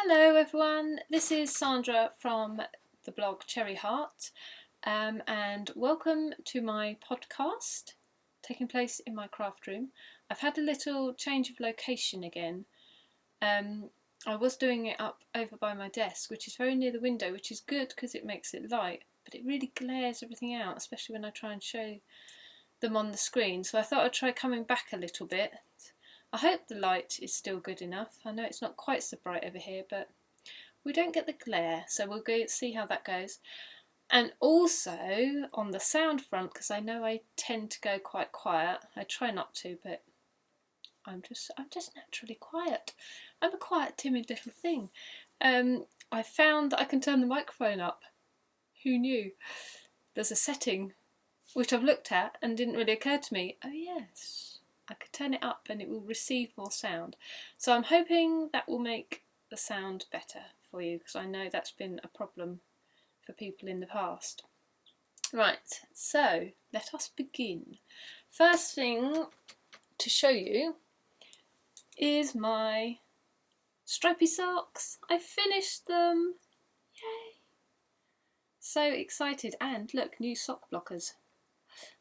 Hello everyone, this is Sandra from the blog Cherry Heart, and welcome to my podcast taking place in my craft room. I've had a little change of location again. I was doing it up over by my desk, which is very near the window, which is good because it makes it light, but it really glares everything out, especially when I try and show them on the screen. So I thought I'd try coming back a little bit. I hope the light is still good enough. I know it's not quite so bright over here, but we don't get the glare, so we'll go see how that goes. And also on the sound front, because I know I tend to go quite quiet. I try not to, but I'm just naturally quiet. I'm a quiet, timid little thing. I found that I can turn the microphone up. Who knew? There's a setting which I've looked at and didn't really occur to me. Oh yes. I could turn it up and it will receive more sound. So I'm hoping that will make the sound better for you, because I know that's been a problem for people in the past. Right, so let us begin. First thing to show you is my stripy socks. I finished them. Yay! So excited. And look, new sock blockers,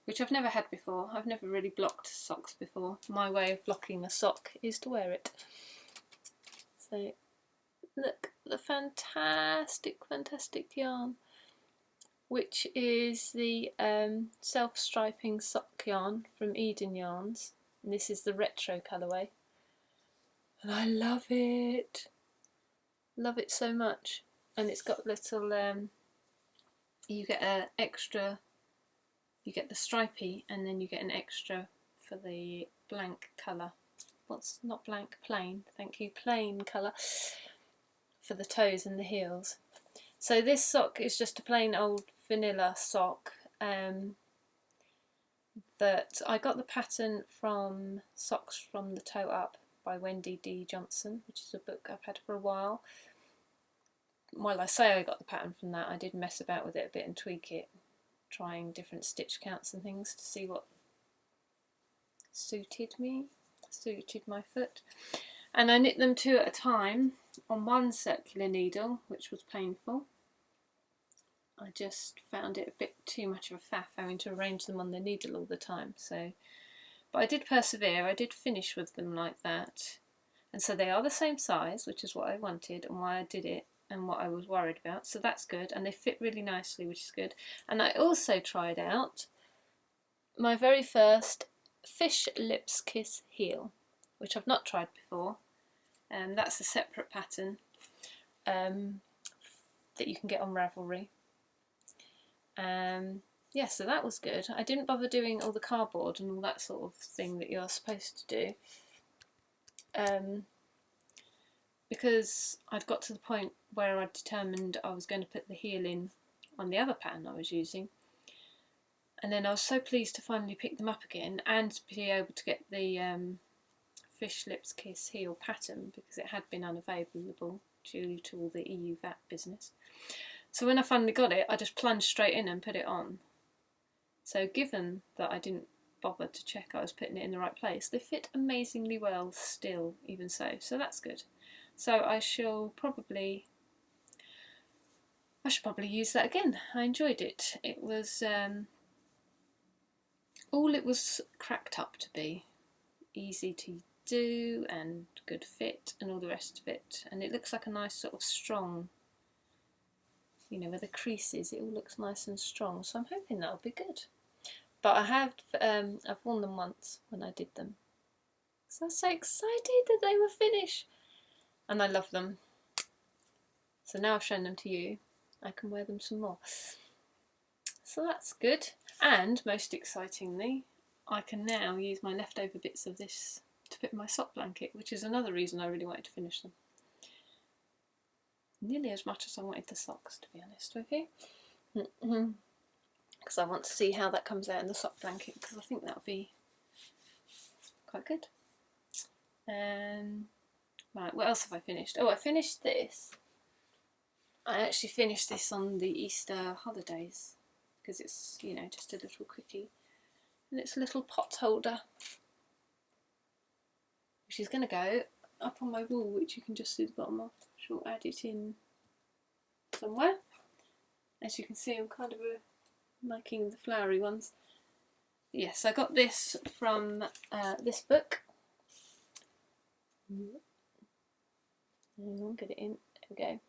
which I've never had before. I've never really blocked socks before. My way of blocking a sock is to wear it. So look, the fantastic yarn, which is the self-striping sock yarn from Eden Yarns. And this is the retro colourway. And I love it. Love it so much. And it's got little, you get an extra. You get the stripy, and then you get an extra for the blank colour. What's not blank? Plain. Thank you. Plain colour for the toes and the heels. So this sock is just a plain old vanilla sock. That I got the pattern from Socks from the Toe Up by Wendy D. Johnson, which is a book I've had for a while. Well, I say I got the pattern from that. I did mess about with it a bit and tweak it, trying different stitch counts and things to see what suited my foot. And I knit them 2 at a time on one circular needle, which was painful. I just found it a bit too much of a faff having to arrange them on the needle all the time. But I did persevere. I did finish with them like that. And so they are the same size, which is what I wanted and why I did it, and what I was worried about, so that's good, and they fit really nicely, which is good. And I also tried out my very first Fish Lips Kiss heel, which I've not tried before, and that's a separate pattern that you can get on Ravelry. Yeah, so that was good. I didn't bother doing all the cardboard and all that sort of thing that you're supposed to do, because I'd got to the point where I determined I was going to put the heel in on the other pattern I was using. And then I was so pleased to finally pick them up again and to be able to get the Fish Lips Kiss heel pattern, because it had been unavailable due to all the EU VAT business. So when I finally got it, I just plunged straight in and put it on. So given that I didn't bother to check I was putting it in the right place, they fit amazingly well still, even so that's good. So I should probably use that again. I enjoyed it. It was all it was cracked up to be. Easy to do and good fit and all the rest of it. And it looks like a nice sort of strong, with the creases, it all looks nice and strong. So I'm hoping that'll be good. But I've worn them once when I did them. So I was so excited that they were finished. And I love them. So now I've shown them to you, I can wear them some more. So that's good. And most excitingly, I can now use my leftover bits of this to put in my sock blanket, which is another reason I really wanted to finish them. Nearly as much as I wanted the socks, to be honest with you. Because I want to see how that comes out in the sock blanket, because I think that'll be quite good. Right, what else have I finished? Oh, I finished this. I actually finished this on the Easter holidays, because it's, just a little quickie. And it's a little pot holder, which is going to go up on my wall, which you can just see the bottom of. I shall add it in somewhere. As you can see, I'm kind of liking the flowery ones. Yes, I got this from this book. Get it in. There we go.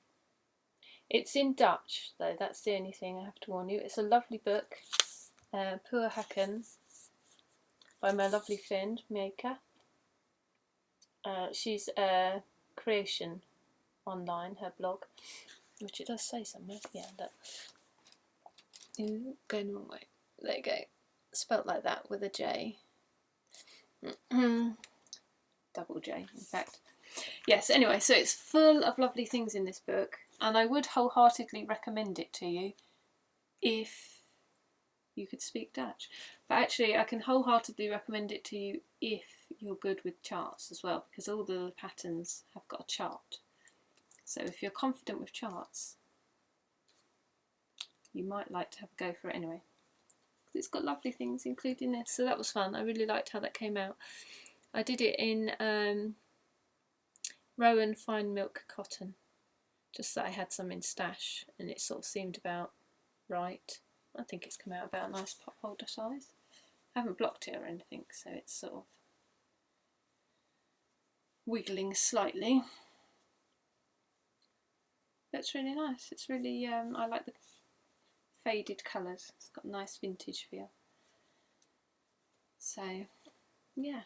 It's in Dutch, though. That's the only thing I have to warn you. It's a lovely book. Puur Hakken by my lovely friend, Mieka. She's a creation online, her blog, which it does say somewhere. Yeah, look. Ooh, going the wrong way. There you go. Spelt like that with a J. Double J, in fact. Yes, anyway, so it's full of lovely things in this book, and I would wholeheartedly recommend it to you if you could speak Dutch. But actually, I can wholeheartedly recommend it to you if you're good with charts as well, because all the patterns have got a chart. So if you're confident with charts, you might like to have a go for it anyway. It's got lovely things, including this, so that was fun. I really liked how that came out. I did it in Rowan Fine Milk Cotton, just that I had some in stash, and it sort of seemed about right. I think it's come out about a nice potholder size. I haven't blocked it or anything, so it's sort of wiggling slightly. That's really nice. It's really, I like the faded colours. It's got a nice vintage feel. So, yeah,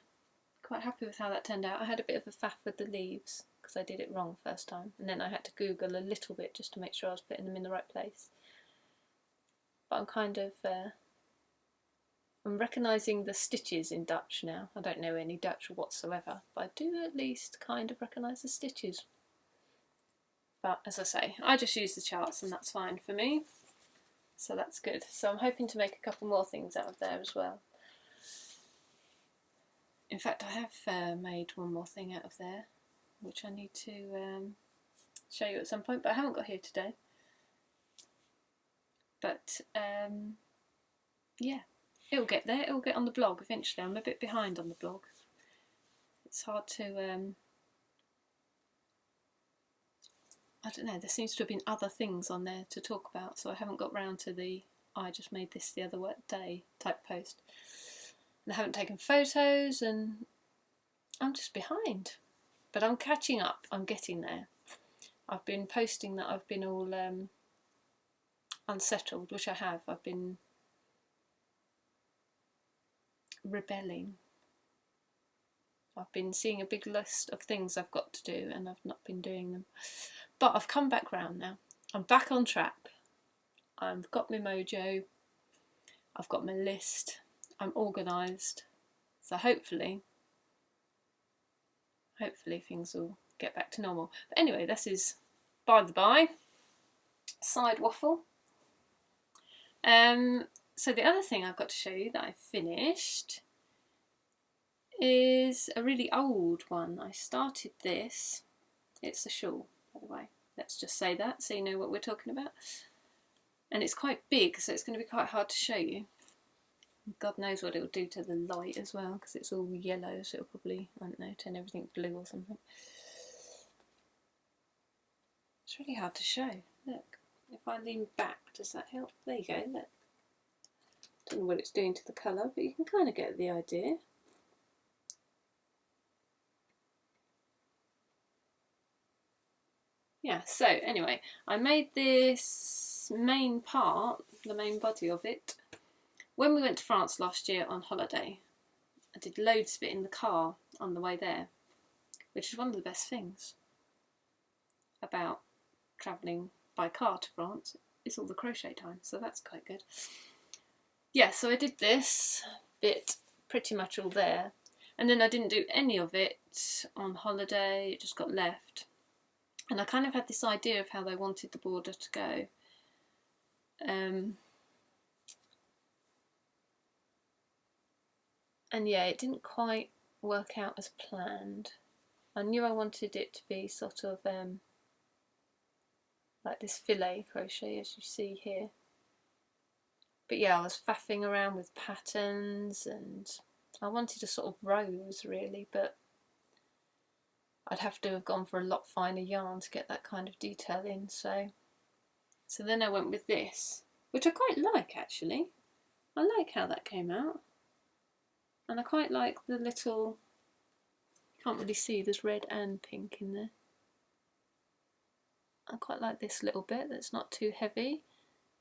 quite happy with how that turned out. I had a bit of a faff with the leaves because I did it wrong first time, and then I had to Google a little bit just to make sure I was putting them in the right place. But I'm kind of, I'm recognising the stitches in Dutch now. I don't know any Dutch whatsoever, but I do at least kind of recognise the stitches. But as I say, I just use the charts and that's fine for me. So that's good. So I'm hoping to make a couple more things out of there as well. In fact, I have made one more thing out of there, which I need to show you at some point, but I haven't got here today. But yeah, it'll get there. It'll get on the blog eventually. I'm a bit behind on the blog. It's hard to... I don't know, there seems to have been other things on there to talk about, so I haven't got round to the I just made this the other day type post. And I haven't taken photos, and I'm just behind. But I'm catching up, I'm getting there. I've been posting that I've been all unsettled, which I have. I've been rebelling. I've been seeing a big list of things I've got to do, and I've not been doing them. But I've come back round now. I'm back on track. I've got my mojo. I've got my list. I'm organised. So hopefully things will get back to normal. But anyway, this is by the by. Side waffle. So the other thing I've got to show you that I finished is a really old one. I started this. It's a shawl, by the way. Let's just say that so you know what we're talking about. And it's quite big, so it's going to be quite hard to show you. God knows what it'll do to the light as well, because it's all yellow, so it'll probably, I don't know, turn everything blue or something. It's really hard to show. Look, if I lean back, does that help? There you go, look. Don't know what it's doing to the colour, but you can kind of get the idea. Yeah, so anyway, I made this main part, the main body of it, when we went to France last year on holiday. I did loads of it in the car on the way there, which is one of the best things about travelling by car to France. It's all the crochet time, so that's quite good. Yeah, so I did this bit pretty much all there, and then I didn't do any of it on holiday, it just got left. And I kind of had this idea of how they wanted the border to go. And yeah, it didn't quite work out as planned. I knew I wanted it to be sort of like this filet crochet, as you see here. But yeah, I was faffing around with patterns, and I wanted a sort of rose really, but I'd have to have gone for a lot finer yarn to get that kind of detail in. So then I went with this, which I quite like actually. I like how that came out. And I quite like the little, you can't really see, there's red and pink in there. I quite like this little bit that's not too heavy.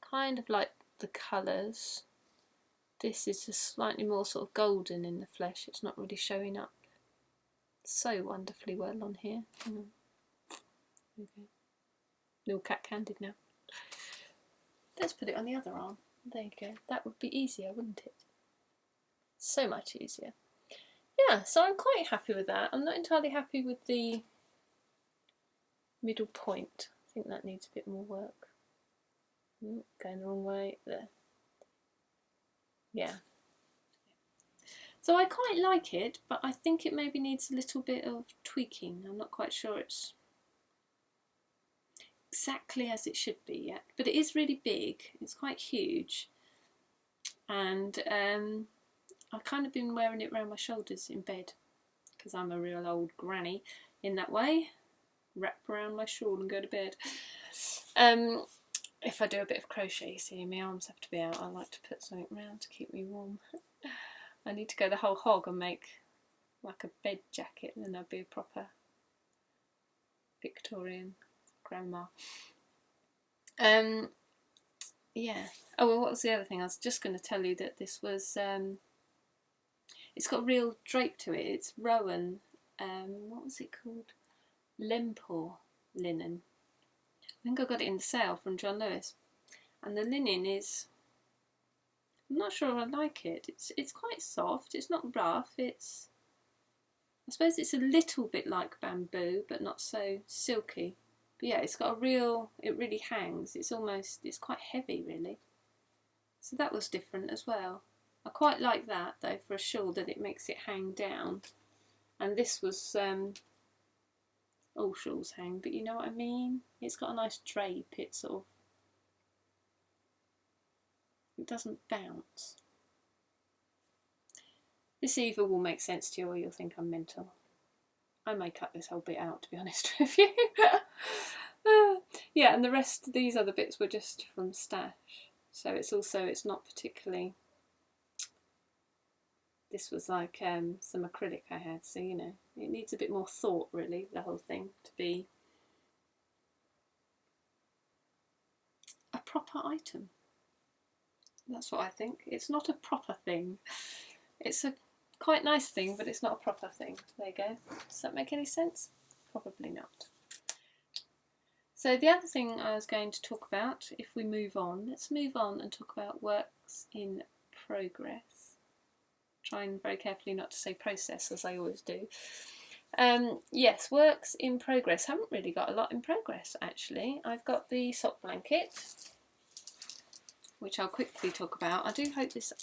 Kind of like the colours. This is just slightly more sort of golden in the flesh. It's not really showing up so wonderfully well on here. Okay. Little cat-candid now. Let's put it on the other arm. There you go. That would be easier, wouldn't it? So much easier. Yeah, so I'm quite happy with that. I'm not entirely happy with the middle point. I think that needs a bit more work. Going the wrong way there. Yeah. So I quite like it, but I think it maybe needs a little bit of tweaking. I'm not quite sure it's exactly as it should be yet, but it is really big. It's quite huge, and I've kind of been wearing it around my shoulders in bed because I'm a real old granny in that way. Wrap around my shawl and go to bed. If I do a bit of crochet, you see, my arms have to be out. I like to put something around to keep me warm. I need to go the whole hog and make like a bed jacket, and then I'll be a proper Victorian grandma. Yeah. Oh, well, what was the other thing? I was just going to tell you that this was, it's got real drape to it. It's Rowan, what was it called? Lempore linen. I think I got it in the sale from John Lewis. And the linen is, I'm not sure I like it. It's quite soft. It's not rough. I suppose it's a little bit like bamboo, but not so silky. But yeah, it's got it really hangs. It's quite heavy really. So that was different as well. I quite like that though for a shawl, that it makes it hang down. And this was, all shawls hang, but you know what I mean? It's got a nice drape. It doesn't bounce. This either will make sense to you or you'll think I'm mental. I may cut this whole bit out, to be honest with you. Yeah, and the rest, these other bits were just from stash. So it's not particularly, this was like some acrylic I had, so you know, it needs a bit more thought really, the whole thing, to be a proper item. That's what I think. It's not a proper thing. It's a quite nice thing, but it's not a proper thing. There you go. Does that make any sense? Probably not. So the other thing I was going to talk about, if we move on, let's move on and talk about works in progress. Trying very carefully not to say process, as I always do. Yes, works in progress. Haven't really got a lot in progress actually. I've got the sock blanket, which I'll quickly talk about. I do hope this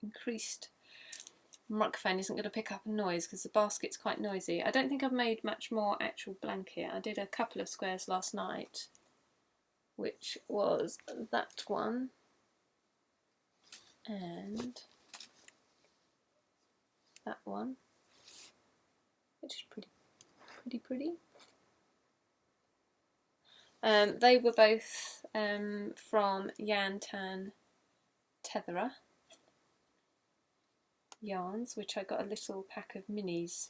increased microphone isn't going to pick up a noise because the basket's quite noisy. I don't think I've made much more actual blanket. I did a couple of squares last night, which was that one and that one, which is pretty. They were both from Yan Tan Tetherer yarns, which I got a little pack of minis,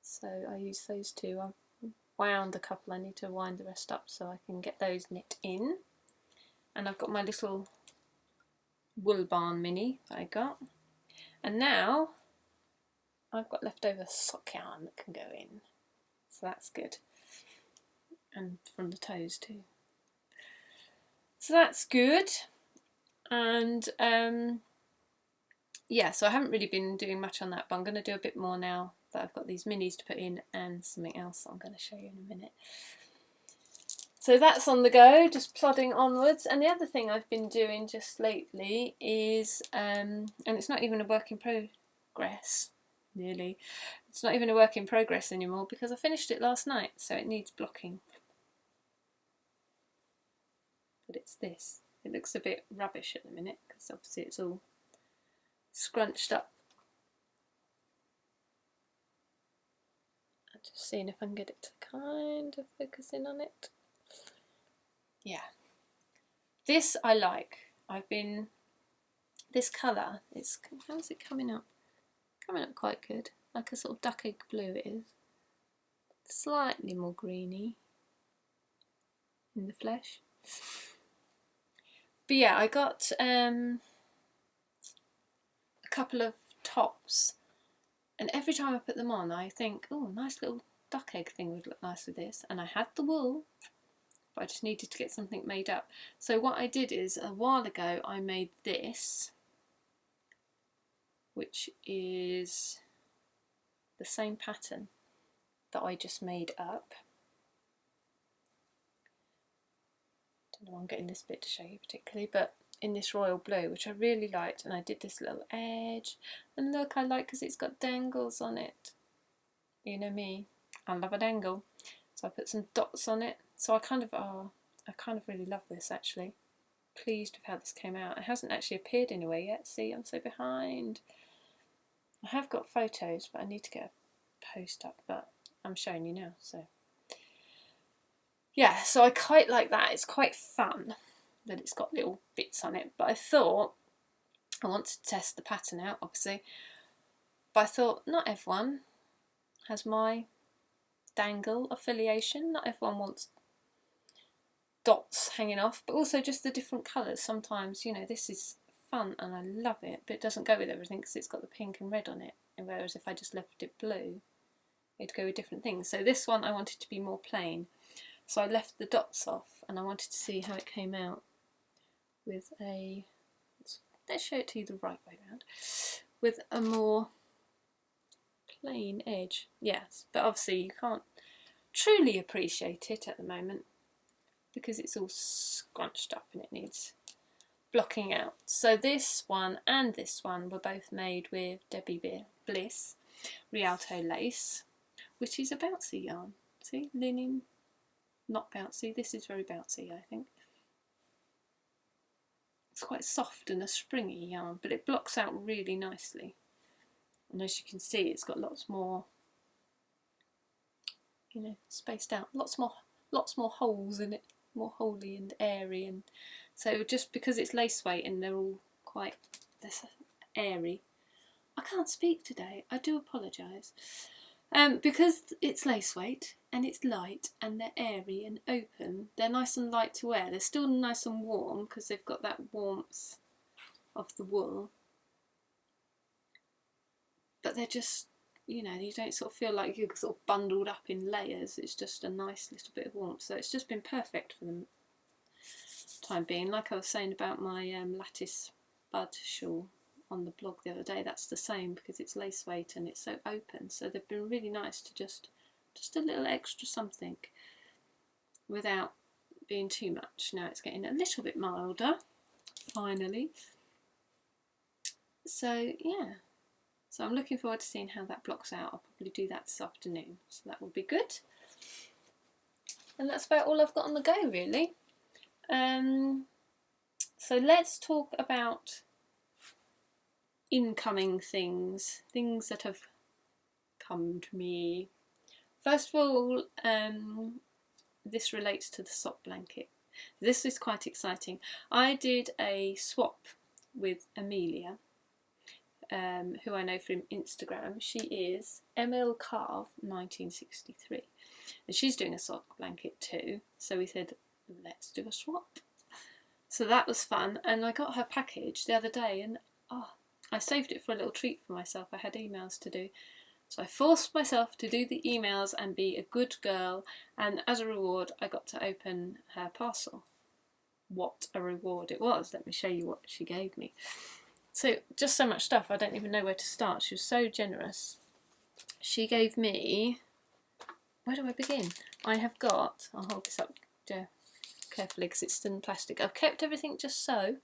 so I used those two. I've wound a couple, I need to wind the rest up so I can get those knit in. And I've got my little wool barn mini that I got, and now I've got leftover sock yarn that can go in, so that's good, and from the toes too, so that's good. And yeah, so I haven't really been doing much on that, but I'm going to do a bit more now that I've got these minis to put in and something else I'm going to show you in a minute. So that's on the go, just plodding onwards. And the other thing I've been doing just lately is, and it's not even a work in progress, nearly. It's not even a work in progress anymore because I finished it last night, so it needs blocking. But it's this. It looks a bit rubbish at the minute because obviously it's all scrunched up. Just seeing if I can get it to kind of focus in on it. Yeah. This I like. This colour, how's it coming up? Coming up quite good. Like a sort of duck egg blue it is. Slightly more greeny in the flesh. But yeah, I got a couple of tops, and every time I put them on I think, oh, nice little duck egg thing would look nice with this. And I had the wool, but I just needed to get something made up. So what I did is, a while ago I made this, which is the same pattern that I just made up. Don't know why I'm getting this bit to show you particularly, but in this royal blue, which I really liked, and I did this little edge, and look, I like because it's got dangles on it. You know me, I love a dangle. So I put some dots on it. So I kind of really love this actually. Pleased with how this came out. It hasn't actually appeared anywhere yet. See, I'm so behind. I have got photos, but I need to get a post up, but I'm showing you now, so. Yeah, so I quite like that. It's quite fun that it's got little bits on it, but I thought, I want to test the pattern out, obviously, but I thought not everyone has my dangle affiliation. Not everyone wants dots hanging off, but also just the different colours. Sometimes, you know, this is fun and I love it, but it doesn't go with everything because it's got the pink and red on it, and whereas if I just left it blue, it'd go with different things. So this one I wanted to be more plain, so I left the dots off, and I wanted to see how it came out with a, let's show it to you the right way around, with a more plain edge. Yes, but obviously you can't truly appreciate it at the moment because it's all scrunched up and it needs blocking out. So this one and this one were both made with Debbie Bliss Rialto lace, which is a bouncy yarn. See, linen, not bouncy. This is very bouncy, I think. It's quite soft and a springy yarn, but it blocks out really nicely. And as you can see, it's got lots more, you know, spaced out. Lots more holes in it, more holy and airy. And so just because it's lace weight and they're all quite airy, I can't speak today. I do apologise. Because it's lace weight and it's light and they're airy and open, they're nice and light to wear. They're still nice and warm because they've got that warmth of the wool. But they're just, you know, you don't sort of feel like you're sort of bundled up in layers. It's just a nice little bit of warmth. So it's just been perfect for the time being. Like I was saying about my lattice bud shawl on the blog the other day, that's the same because it's lace weight and it's so open. So they've been really nice to just a little extra something without being too much. Now it's getting a little bit milder, finally. So yeah. So I'm looking forward to seeing how that blocks out. I'll probably do that this afternoon, so that will be good. And that's about all I've got on the go, really. So let's talk about incoming things that have come to me. First of all, this relates to the sock blanket. This is quite exciting. I did a swap with Amelia, who I know from Instagram. She is Amelia Carve 1963, and she's doing a sock blanket too. So we said, let's do a swap. So that was fun, and I got her package the other day, and I saved it for a little treat for myself. I had emails to do, so I forced myself to do the emails and be a good girl, and as a reward I got to open her parcel. What a reward it was. Let me show you what she gave me. So just so much stuff, I don't even know where to start. She was so generous. She gave me, where do I begin? I have got, I'll hold this up carefully because it's still in plastic. I've kept everything just so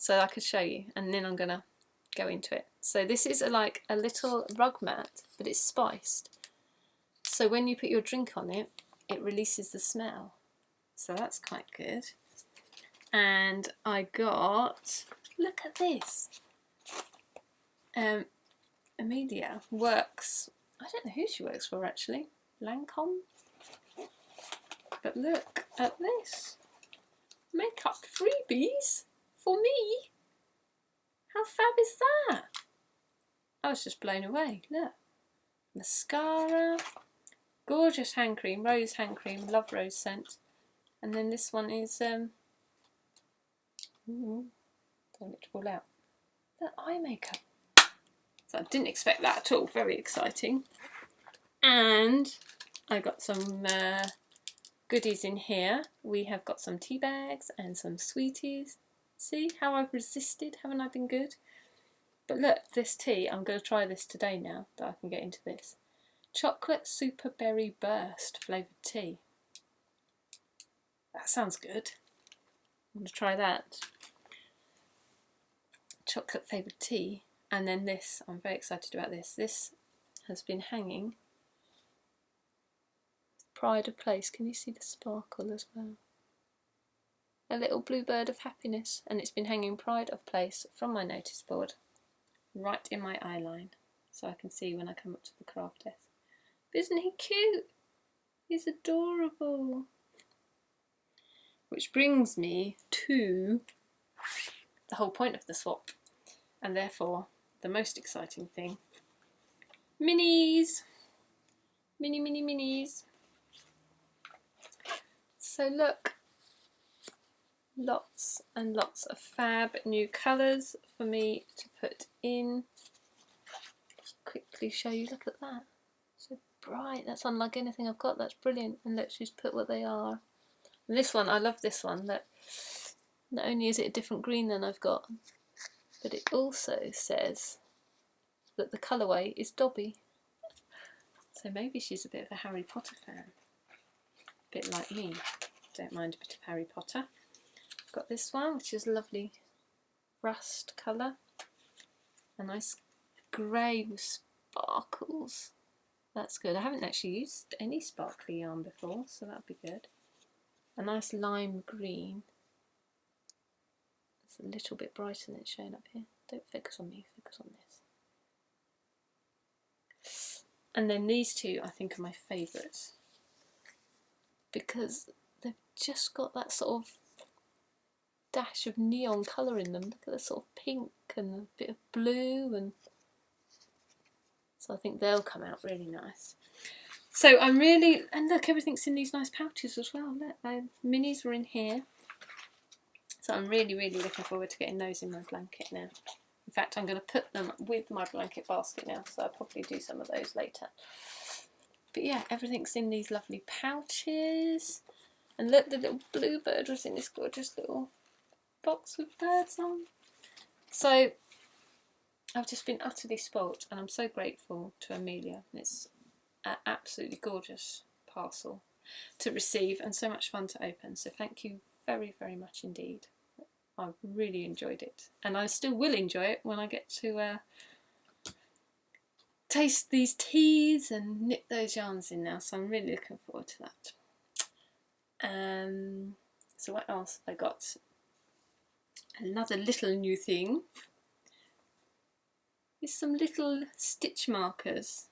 I could show you, and then I'm going to go into it. So this is like a little rug mat, but it's spiced. So when you put your drink on it, it releases the smell. So that's quite good. And I got, look at this. Amelia works, I don't know who she works for actually. Lancome? But look at this. Makeup freebies for me. How fab is that? I was just blown away. Look. Mascara. Gorgeous hand cream. Rose hand cream. Love rose scent. And then this one is... don't want it to fall out. The eye makeup. So I didn't expect that at all. Very exciting. And I got some goodies in here. We have got some tea bags and some sweeties. See how I've resisted? Haven't I been good? But look, this tea, I'm going to try this today now that I can get into this. Chocolate Super Berry Burst flavoured tea. That sounds good. I'm going to try that. Chocolate flavoured tea. And then this, I'm very excited about this. This has been hanging. Pride of Place. Can you see the sparkle as well? A little blue bird of happiness. And it's been hanging Pride of Place from my notice board right in my eye line. So I can see when I come up to the craft desk. But isn't he cute? He's adorable. Which brings me to the whole point of the swap. And therefore, the most exciting thing. Minis! Mini, mini, minis. So look. Lots and lots of fab new colours for me to put in. Just quickly show you, look at that. So bright, that's unlike anything I've got, that's brilliant. And let's just put what they are. And this one, I love this one. That not only is it a different green than I've got, but it also says that the colourway is Dobby. So maybe she's a bit of a Harry Potter fan. A bit like me. Don't mind a bit of Harry Potter. I've got this one, which is a lovely rust colour. A nice grey with sparkles. That's good. I haven't actually used any sparkly yarn before, so that'll be good. A nice lime green. It's a little bit brighter than it's showing up here. Don't focus on me, focus on this. And then these two I think are my favourites. Because they've just got that sort of dash of neon colour in them. Look at the sort of pink and a bit of blue, and so I think they'll come out really nice. So I'm really, and look, everything's in these nice pouches as well. Look, my minis were in here. So I'm really, really looking forward to getting those in my blanket now. In fact, I'm going to put them with my blanket basket now, so I'll probably do some of those later. But yeah, everything's in these lovely pouches. And look, the little bluebird was in this gorgeous little box with birds on. So I've just been utterly spoilt, and I'm so grateful to Amelia. It's an absolutely gorgeous parcel to receive and so much fun to open. So thank you very, very much indeed. I've really enjoyed it, and I still will enjoy it when I get to taste these teas and knit those yarns in now. So I'm really looking forward to that. So what else have I got? Another little new thing is some little stitch markers.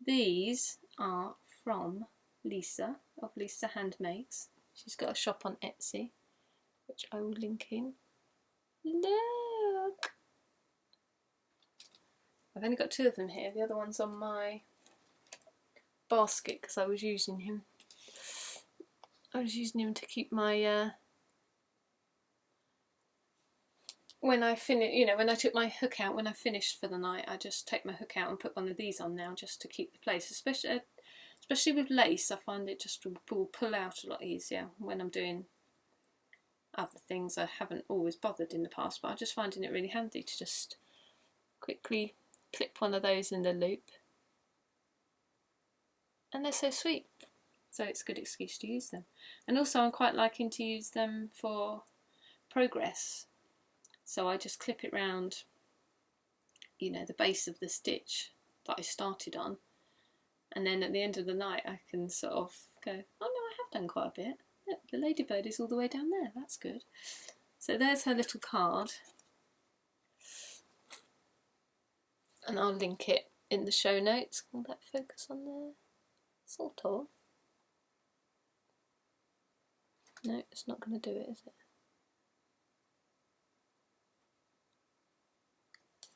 These are from Lisa of Lisa Handmakes. She's got a shop on Etsy, which I will link in. Look! I've only got two of them here. The other one's on my basket because I was using him. I was using him to keep my when I finish, you know, when I took my hook out, when I finished for the night, I just take my hook out and put one of these on now just to keep the place. Especially with lace, I find it just will pull out a lot easier when I'm doing other things I haven't always bothered in the past, but I'm just finding it really handy to just quickly clip one of those in the loop. And they're so sweet, so it's a good excuse to use them. And also I'm quite liking to use them for progress. So I just clip it round, you know, the base of the stitch that I started on, and then at the end of the night I can sort of go, oh no, I have done quite a bit. Look, the ladybird is all the way down there, that's good. So there's her little card, and I'll link it in the show notes. Will that focus on there? Sort of. No, it's not going to do it, is it?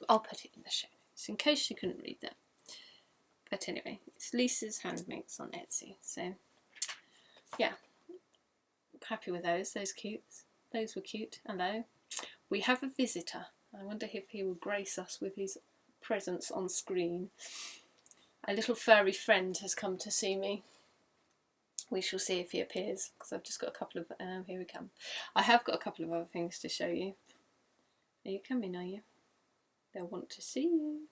I'll put it in the show notes in case you couldn't read that. But anyway, it's Lisa's Handmakes on Etsy. So yeah, happy with those. Those were cute. Hello. We have a visitor. I wonder if he will grace us with his presence on screen. A little furry friend has come to see me. We shall see if he appears, because I've just got a couple of... here we come. I have got a couple of other things to show you. Are you coming, are you? They'll want to see you.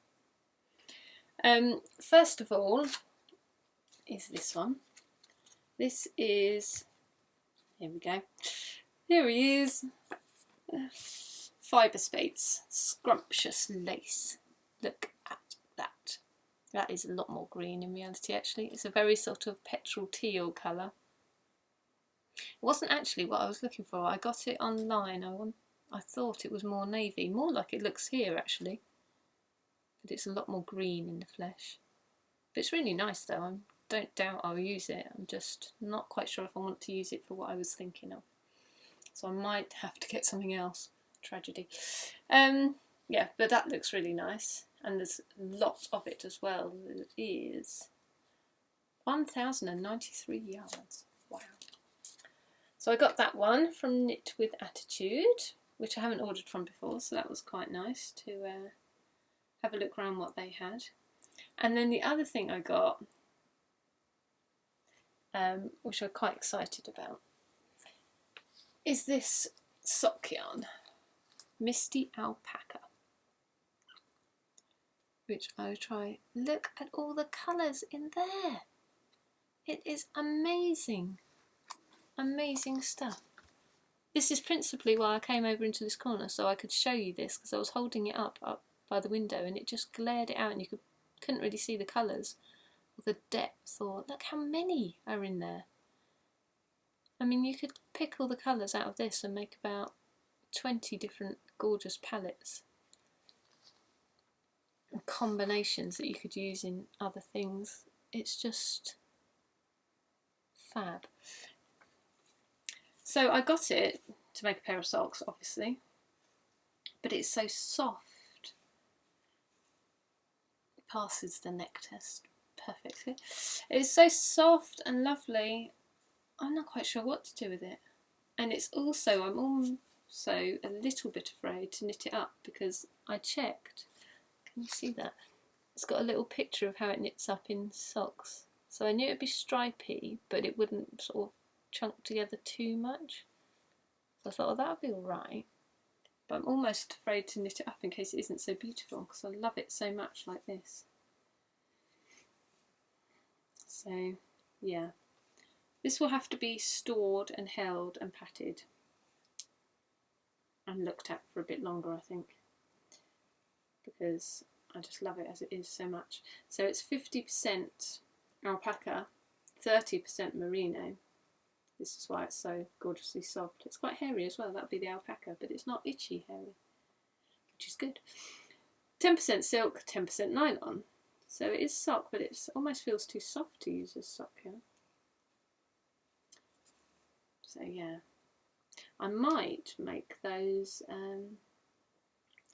First of all is this one. This is... Here we go. Here he is. Fibre Spates Scrumptious Lace. Look at that. That is a lot more green in reality, actually. It's a very sort of petrol teal colour. It wasn't actually what I was looking for. I got it online. I thought it was more navy. More like it looks here, actually. But it's a lot more green in the flesh. But it's really nice, though. I don't doubt I'll use it. I'm just not quite sure if I want to use it for what I was thinking of. So I might have to get something else. Tragedy. Yeah, but that looks really nice. And there's a lot of it as well. It is 1,093 yards. Wow. So I got that one from Knit with Attitude, which I haven't ordered from before, so that was quite nice to have a look around what they had. And then the other thing I got, which I'm quite excited about, is this sock yarn, Misty Alpaca. Which I'll try. Look at all the colours in there. It is amazing. Amazing stuff. This is principally why I came over into this corner, so I could show you this, because I was holding it up by the window and it just glared it out and you couldn't really see the colours or the depth, or look how many are in there. I mean, you could pick all the colours out of this and make about 20 different gorgeous palettes. Combinations that you could use in other things. It's just fab. So I got it to make a pair of socks, obviously, but it's so soft. It passes the neck test perfectly. It's so soft and lovely. I'm not quite sure what to do with it. And it's also, I'm also a little bit afraid to knit it up, because I checked. Can you see that? It's got a little picture of how it knits up in socks. So I knew it'd be stripy, but it wouldn't sort of chunk together too much. So I thought, oh, that'll be alright. But I'm almost afraid to knit it up in case it isn't so beautiful, because I love it so much like this. So, yeah. This will have to be stored and held and patted and looked at for a bit longer, I think, because I just love it as it is so much. So it's 50% alpaca, 30% merino. This is why it's so gorgeously soft. It's quite hairy as well, that would be the alpaca, but it's not itchy hairy, which is good. 10% silk, 10% nylon. So it is sock, but it almost feels too soft to use as sock yarn. So yeah, I might make those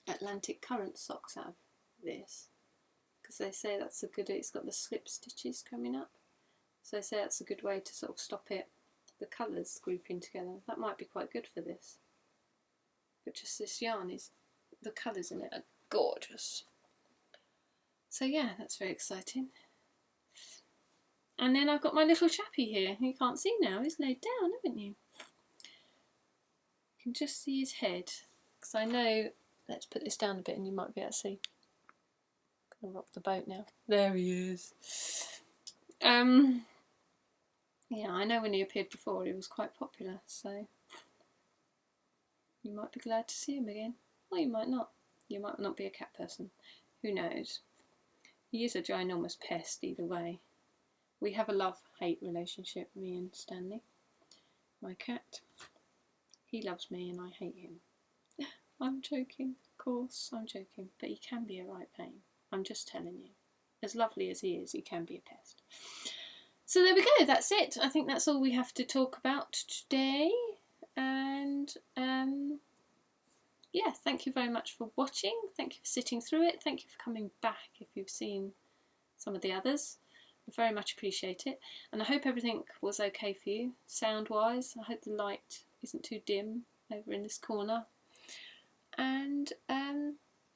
Atlantic Current socks out of this, because they say that's a good, it's got the slip stitches coming up, so they say that's a good way to sort of stop it, the colours grouping together. That might be quite good for this. But just this yarn is, the colours in it are gorgeous. So yeah, that's very exciting. And then I've got my little chappy here. You can't see now, he's laid down, haven't you? You can just see his head, because I know, let's put this down a bit and you might be able to see. I'm going to rock the boat now. There he is. Yeah, I know when he appeared before he was quite popular, so you might be glad to see him again. Or you might not. You might not be a cat person. Who knows? He is a ginormous pest either way. We have a love-hate relationship, me and Stanley, my cat. He loves me and I hate him. I'm joking, of course, I'm joking, but he can be a right pain. I'm just telling you. as lovely as he can be a pest. So there we go, that's it. I think that's all we have to talk about today. And yeah, thank you very much for watching. Thank you for sitting through it. Thank you for coming back if you've seen some of the others. I very much appreciate it. And I hope everything was okay for you, sound-wise. I hope the light isn't too dim over in this corner. And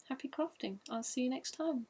happy crafting. I'll see you next time.